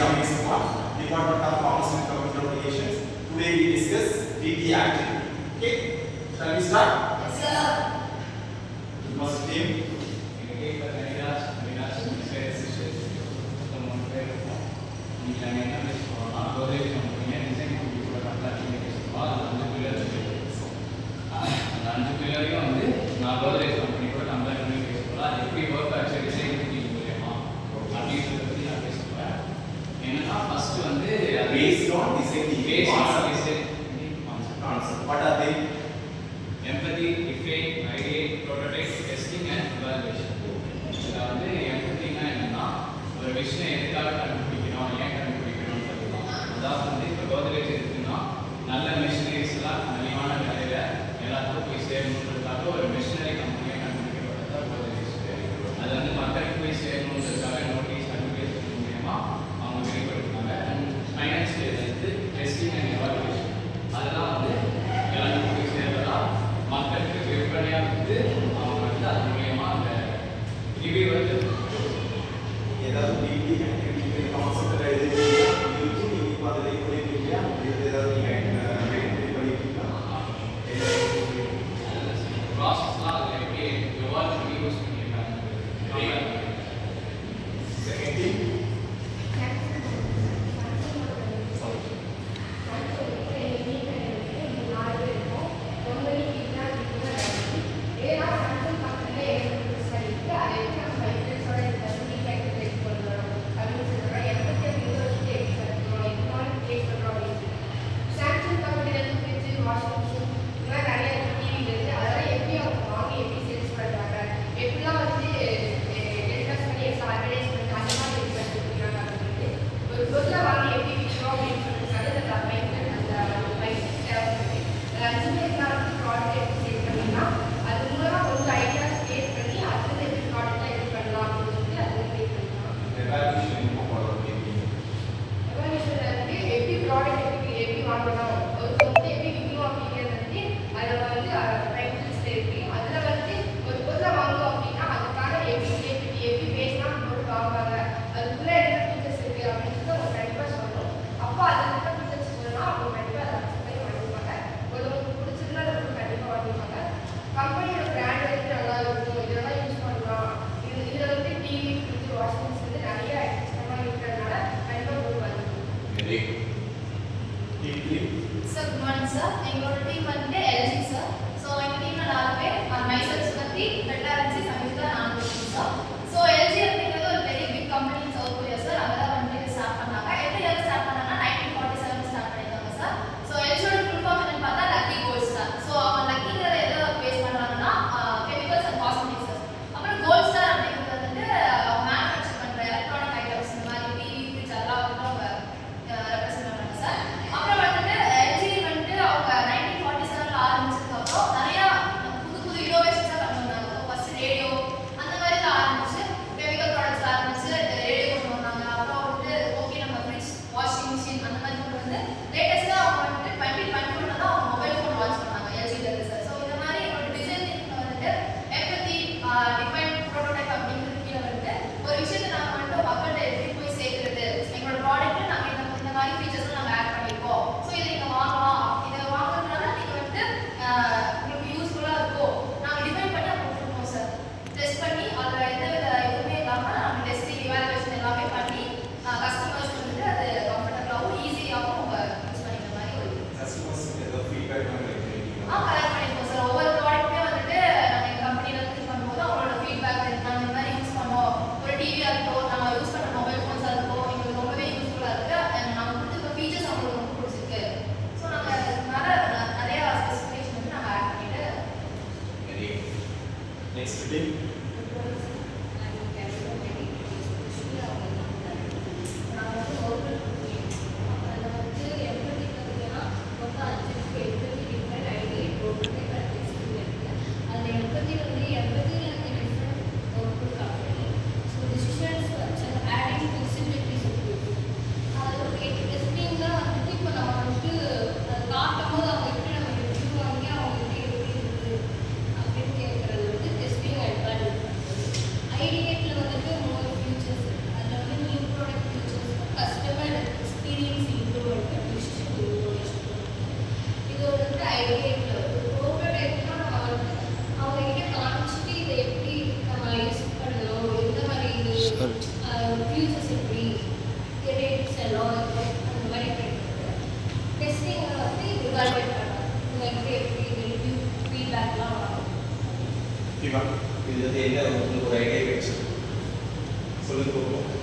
name is Kumar, Department of Commerce and Computer Applications. Today we discuss DT activity. Okay, shall we start? Yes, sir. First name. Based on design concept. What are they? Empathy, defect, ideate, prototype, testing and evaluation. இதுல வந்து empathy-னா என்னன்னா ஒரு விஷயம் எதுக்காக கண்டுபிடிக்கணும், ஏன் கண்டுபிடிக்கணும்னு சொல்லலாம். அதாவது வந்து இப்போ கோத்ரேஜ் இருக்குன்னா நல்ல மிஷினரிஸ் எல்லாம் மலிவான விலையில எல்லாத்துக்கும் போய் சேரணுன்றதுக்காக ஒரு மிஷினரி கம்பெனியை கண்டுபிடிக்கப்பட்டதா கோத்ரேஜ். அது வந்து மக்களுக்கு போய் சேரணுன்றதுக்காக நோட்டீஸ் அட்வர்டைஸ்மெண்ட் மூலமா அவங்க வெளிப்படுத்தினாங்க. ஃபைனான்ஸ் வந்து டெஸ்டிங் அண்ட் எவாலுவேஷன் அதெல்லாம் வந்து எல்லாத்துக்கும் போய் சேர்றதா மக்களுக்கு விற்பனையா வந்து அவங்க வந்து அது மூலியமா அந்த ரிவ்யூ வந்து ஏதாவது டிடி ஆக்டிவிட்டி கான்செப்ட் எழுதி நீங்க மாதிரி பண்ணிருக்கீங்களா? ஏதாவது நீங்க மெயின்டைன் பண்ணிருக்கீங்களா? ப்ராசஸ்லாம் அதில் எப்படி எவ்வாறு பண்ணி யூஸ் பண்ணியிருக்காங்க. Second thing Sir, good morning, sir. எங்களோட டீம் வந்து LG sir. So எங்க டீம்ல 4 பேர். myself சுகந்தி, வெட்டாரன்சி, சமீதா, நான் இருக்கேன் sir. So LG அப்படிங்கிறது ஒரு பெரிய big company in South Korea sir. அங்க தான் வந்து ஸ்டார்ட் பண்ணாங்க. எப்படி இயர் ஸ்டார்ட் பண்ணாங்கன்னா 1947 ஸ்டார்ட் பண்ணிருக்காங்க sir. So LG ஓட ஃபுல் ஃபார்ம் என்னன்னு பார்த்தா லக்கி கோல்ட் sir. So அவங்க லக்கிங்கறத எதை பேஸ் பண்றாங்கன்னா கெமிக்கல்ஸ் அண்ட் காஸ்மெட்டிக்ஸ் sir. அப்புறம் கோல்ட் ஸ்டார் அப்படிங்கிறது வந்து மேனுஃபேக்சர் பண்ற எலக்ட்ரானிக் ஐட்டம்ஸ் இந்த மாதிரி டிவி, ஃப்ரிட்ஜ் அதெல்லாம் வந்து அவங்க ரெப்ரசன்ட் பண்றாங்க sir. அப்புறம் வந்து LG வந்து அவங்க 1947ல எக்ஸ்பீரியன்ஸ் இம்ப்ரூவ்மெண்ட் லிஸ்ட் இது வந்துட்டு ஐடியா ப்ரோட்டோடைப்னா நம்ம வந்து அவங்க கிட்ட காமிச்சிட்டு இதை எப்படி நம்ம யூஸ் பண்ணணும் எந்த மாதிரி இது ஃபியூச்சர்ஸ் எப்படி கிரெடிட்ஸ் எல்லாம் அந்த மாதிரி டெஸ்டிங் வந்து இவாலுவேட் பண்ணலாம் உங்களுக்கு எப்படி ரிவ்யூ ஃபீட்பேக்லாம் வரும் ஓகேவா இது வந்து என்ன உங்களுக்கு ஒரு ஐடியா கிடைச்சு சொல்லுங்க போகும்